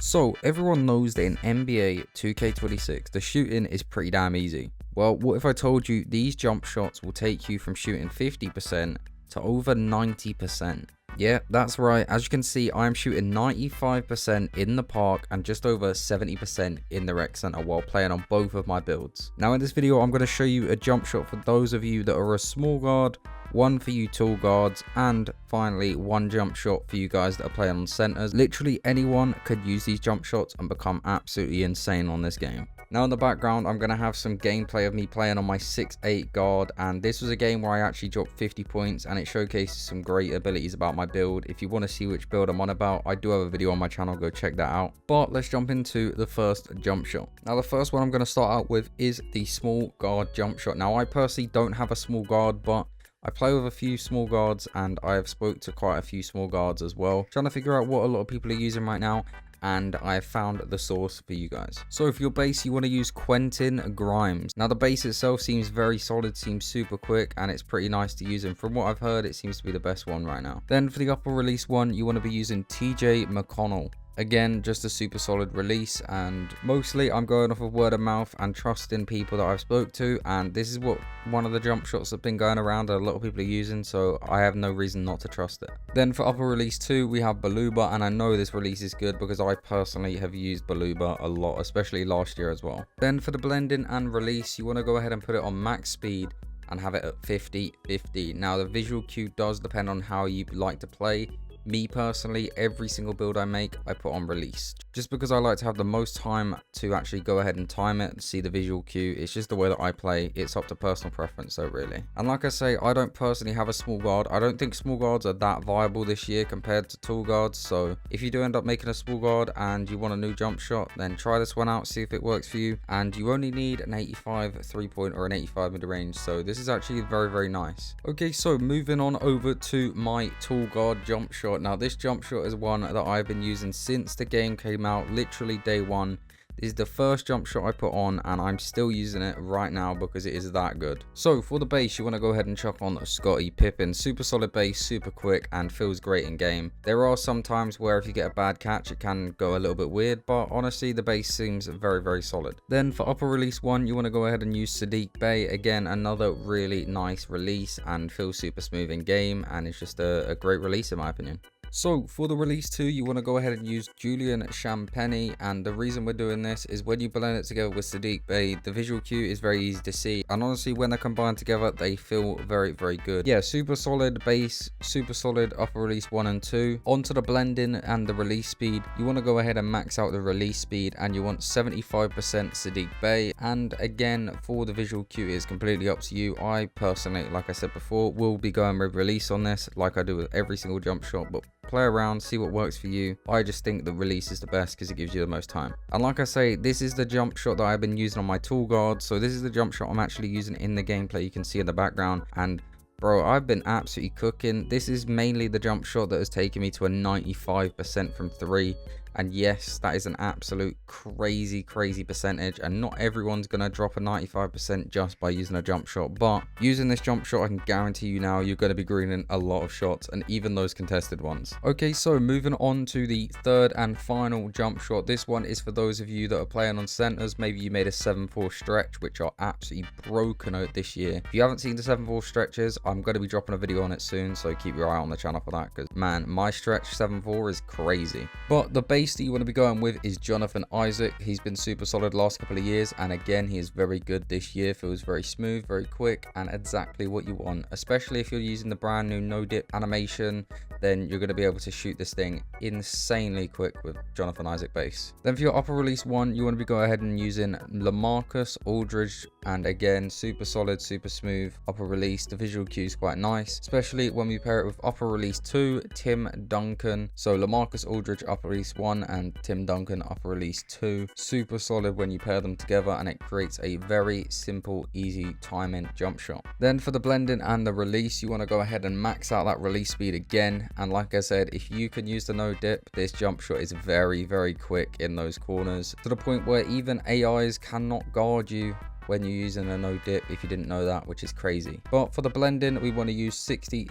So everyone knows that in NBA 2K26, the shooting is pretty damn easy. Well, what if I told you these jump shots will take you from shooting 50% to over 90%? Yeah, that's right. As you can see, I'm shooting 95% in the park and just over 70% in the rec center while playing on both of my builds. Now in this video, I'm going to show you a jump shot for those of you that are a small guard, one for you tall guards, and finally one jump shot for you guys that are playing on centers. Literally anyone could use these jump shots and become absolutely insane on this game. Now in the background, I'm going to have some gameplay of me playing on my 6'8 guard, and this was a game where I actually dropped 50 points and it showcases some great abilities about my build. If you want to see which build I'm on about, I do have a video on my channel, go check that out. But let's jump into the first jump shot. Now the first one I'm going to start out with is the small guard jump shot. Now I personally don't have a small guard, but I play with a few small guards and I have spoke to quite a few small guards as well, trying to figure out what a lot of people are using right now, and I found the source for you guys. So for your base, you want to use Quentin Grimes. Now the base itself seems very solid, seems super quick, and it's pretty nice to use, and from what I've heard, it seems to be the best one right now. Then for the upper release one, you want to be using TJ McConnell. Again, just a super solid release, and mostly I'm going off of word of mouth and trusting people that I've spoke to, and this is what one of the jump shots have been going around that a lot of people are using, so I have no reason not to trust it. Then for upper release 2, we have Baluba, and I know this release is good because I personally have used Baluba a lot, especially last year as well. Then for the blending and release, you want to go ahead and put it on max speed and have it at 50-50. Now the visual cue does depend on how you like to play. Me personally, every single build I make, I put on release, just because I like to have the most time to actually go ahead and time it and see the visual cue. It's just the way that I play. It's up to personal preference though, really. And like I say, I don't personally have a small guard. I don't think small guards are that viable this year compared to tall guards. So if you do end up making a small guard and you want a new jump shot, then try this one out, see if it works for you. And you only need an 85 3-point or an 85 mid-range. So this is actually very, very nice. Okay, so moving on over to my tall guard jump shot. Now this jump shot is one that I've been using since the game came out, literally day one. This is the first jump shot I put on, and I'm still using it right now because it is that good. So for the base, you want to go ahead and chuck on Scottie Pippen. Super solid base, super quick, and feels great in game. There are some times where if you get a bad catch, it can go a little bit weird, but honestly the base seems very, very solid. Then for upper release 1, you want to go ahead and use Sadiq Bey. Again, another really nice release and feels super smooth in game, and it's just a great release in my opinion. So for the release 2, you want to go ahead and use Julian Champagny, and the reason we're doing this is when you blend it together with Sadiq Bey, the visual cue is very easy to see, and honestly when they're combined together they feel very, very good. Yeah, super solid base, super solid upper release 1 and 2. Onto the blending and the release speed, you want to go ahead and max out the release speed, and you want 75% Sadiq Bey, and again for the visual cue is completely up to you. I personally, like I said before, will be going with release on this like I do with every single jump shot, but play around, see what works for you. I just think the release is the best because it gives you the most time. And like I say, this is the jump shot that I've been using on my tall guard. So this is the jump shot I'm actually using in the gameplay. You can see in the background, and bro, I've been absolutely cooking. This is mainly the jump shot that has taken me to a 95% from 3. And yes, that is an absolute crazy percentage, and not everyone's gonna drop a 95% just by using a jump shot, but using this jump shot, I can guarantee you now you're going to be greening a lot of shots, and even those contested ones. Okay, so moving on to the third and final jump shot. This one is for those of you that are playing on centers. Maybe you made a 7-4 stretch, which are absolutely broken out this year. If you haven't seen the 7-4 stretches, I'm going to be dropping a video on it soon, so keep your eye on the channel for that, because man, my stretch 7-4 is crazy. But the base that you want to be going with is Jonathan Isaac. He's been super solid last couple of years, and again he is very good this year. Feels very smooth, very quick, and exactly what you want, especially if you're using the brand new no dip animation. Then you're going to be able to shoot this thing insanely quick with Jonathan Isaac base. Then for your upper release 1, you want to be go ahead and using LaMarcus Aldridge, and again super solid, super smooth upper release. The visual cue is quite nice, especially when we pair it with upper release 2, Tim Duncan. So LaMarcus Aldridge upper release 1 and Tim Duncan upper release 2. Super solid when you pair them together, and it creates a very simple, easy timing jump shot. Then for the blending and the release, you want to go ahead and max out that release speed again, and like I said, if you can use the no dip, this jump shot is very, very quick in those corners, to the point where even AIs cannot guard you when you're using a no dip, if you didn't know that, which is crazy. But for the blending, we want to use 66%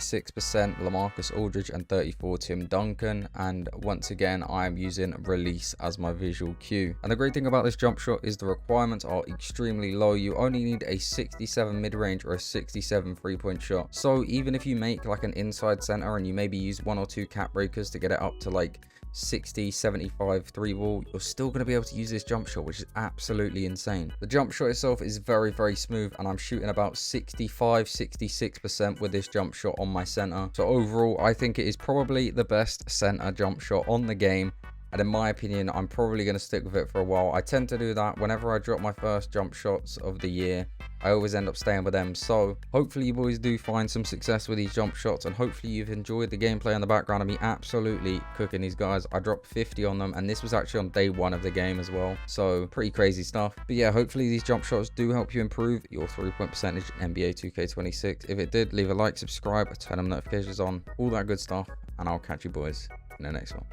LaMarcus Aldridge and 34 Tim Duncan. And once again, I am using release as my visual cue. And the great thing about this jump shot is the requirements are extremely low. You only need a 67 mid-range or a 67 3-point shot. So even if you make like an inside center and you maybe use 1 or 2 cap breakers to get it up to like 60, 75 3 ball, you're still going to be able to use this jump shot, which is absolutely insane. The jump shot itself is very, very smooth, and I'm shooting about 65-66% with this jump shot on my center. So overall, I think it is probably the best center jump shot on the game. And in my opinion, I'm probably going to stick with it for a while. I tend to do that whenever I drop my first jump shots of the year. I always end up staying with them. So hopefully you boys do find some success with these jump shots, and hopefully you've enjoyed the gameplay in the background of me absolutely cooking these guys. I dropped 50 on them, and this was actually on day 1 of the game as well. So pretty crazy stuff. But yeah, hopefully these jump shots do help you improve your 3-point percentage in NBA 2K26. If it did, leave a like, subscribe, turn them notifications on, all that good stuff. And I'll catch you boys in the next one.